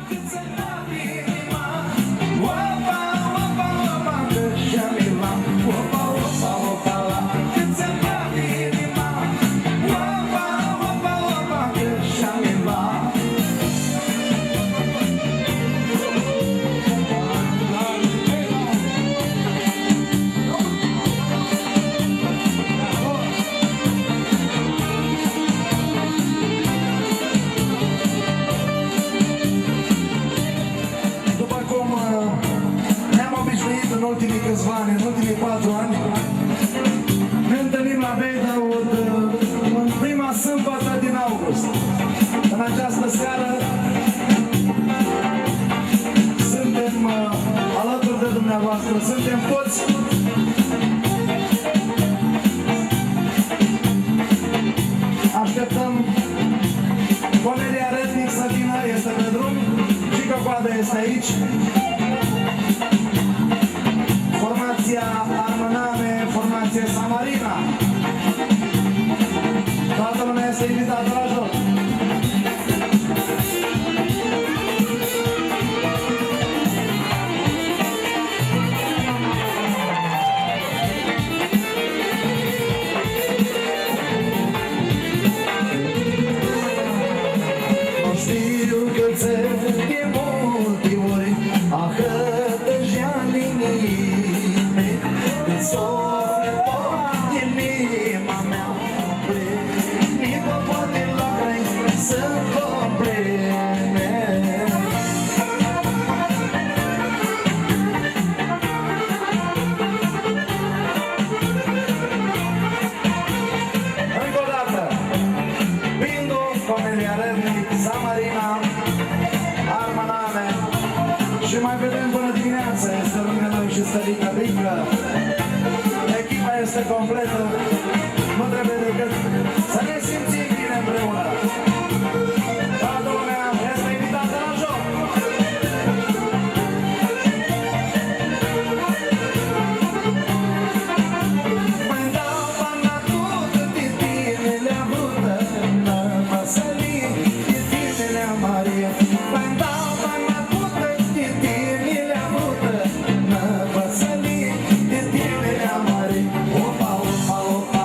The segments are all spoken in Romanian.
cât să bat inima. Opa, opa, opa, că și-a opa, opa, opa, la, cât să bat inima. Opa, opa, opa, că și-a în ultimii câțiva ani, în ultimii 4 ani, ne întâlnim la Beidwood în prima sâmbătă din august. În această seară suntem alături de dumneavoastră, suntem toți așteptăm Comedia Rednic să vină, este pe drum, Gică Coadă este aici. Formația Armănane, formația Samarina. Toată lumea este invitată la joc. Nu știu cât se de multe ori, deja linii sofletul din inima mea nici poate lacrimi să compleme. Încă o dată, Bindu, Comedia Rednic, Samarina, Armănane și mai vedem bună dimineața, este Lumină și Stărica Dincă. Echipa este completă, nu trebuie decât să ne simțim bine împreună. Toată lumea este invitată la joc. Mai dau bana tută, titinele brută, n-mă săli, titinele Maria. Mai dau bana tută, titinele brută, n-mă săli, titinele Maria. Opa, opa, opa.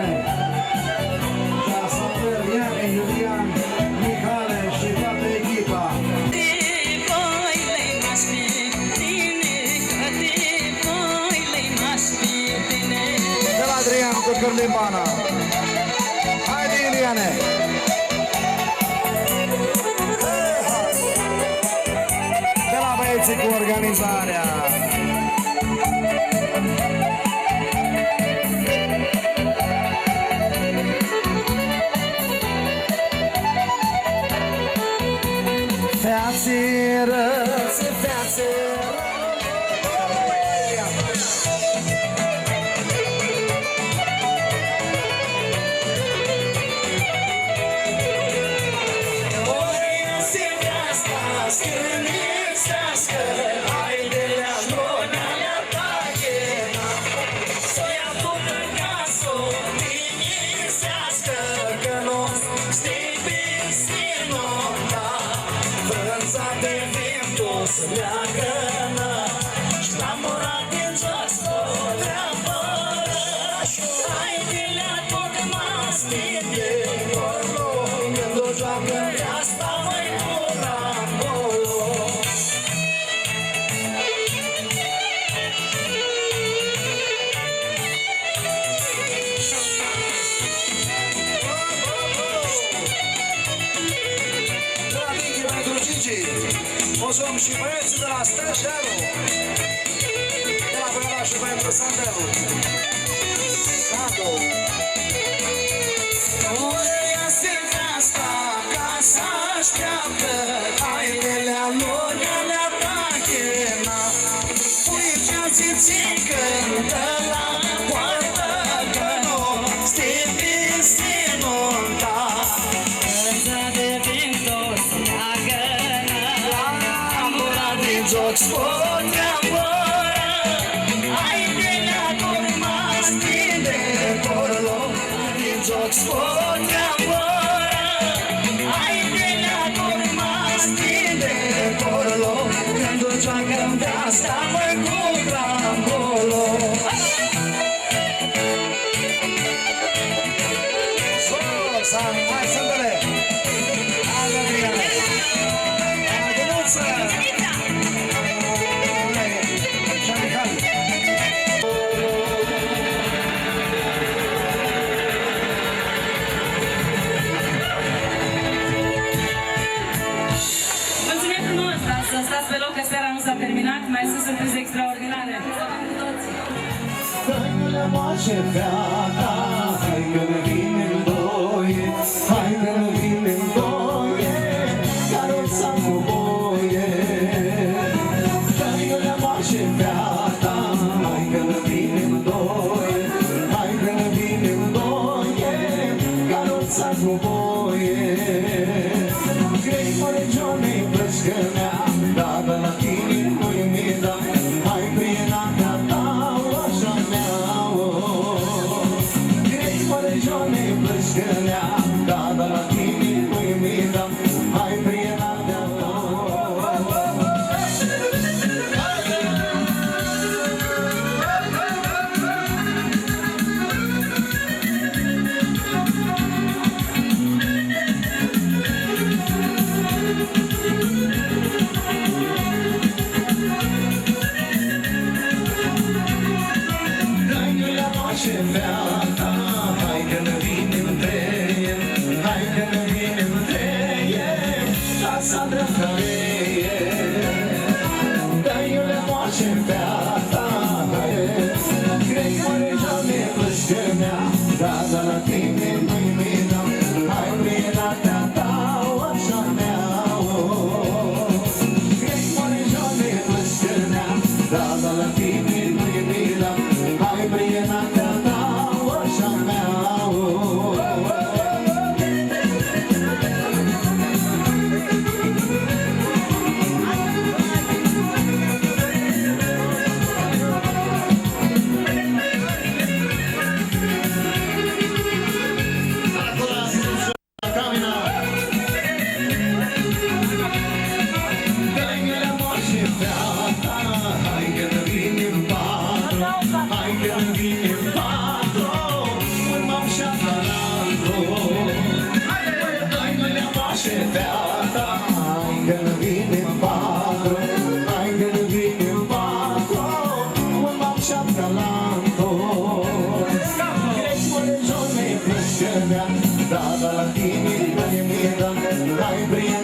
Adriane și Asafer, Iane, Iulian, Mihale și toată echipa. De la Adrian cu Cârlimbana. Haide, Iuliane! De la băieții cu organizarea. Feațiră, se feațiră. Mulțumim și băieții de la Stășelu, de la Brăila și pentru Sandelu. Sandu. Oia silvia asta, ca să așteaptă, hainele-a lunea mea tachena. Uite-a ți-ți cântă la poartă, că nu știi destinul ta. Însă de vin toți joc sport amore, ai de la turma stinde corlo, din joc sport amore, ai de la turma stinde corlo, când joacă de asta mă cu grambolo. Hai să-ndele! Hai, Adriane! Hai, Dănuță! Stați pe loc că seara nu s-a terminat, mai sunt surprize extraordinare. Hai că ne moace feata, hai că ne vinem doie, hai că ne vinem doie, caroța cu boie. Hai că ne moace feata, hai că ne vinem doie, hai că ne vinem doie, caroța cu boie. Grei măregione plășcănea, dar la tine nu-i mi-da, hai prienata ta, așa mea. Grei măregione plășcănea, dar la tine nu-i mi-da, hai prienata ta. Hai că ne vinem treie, hai că ne vinem treie, casa drămcăreie. Dai-o-le moace feata, hai, crei că măreja-ne plășcănea, dar la tine nu-i mina, hai prienata ta, așa mea. Crei că măreja-ne plășcănea, dar la tine nu-i mina, hai prienata ta, așa mea. ce mea, da, da, la tine, da, e mie, da, hai, prieten.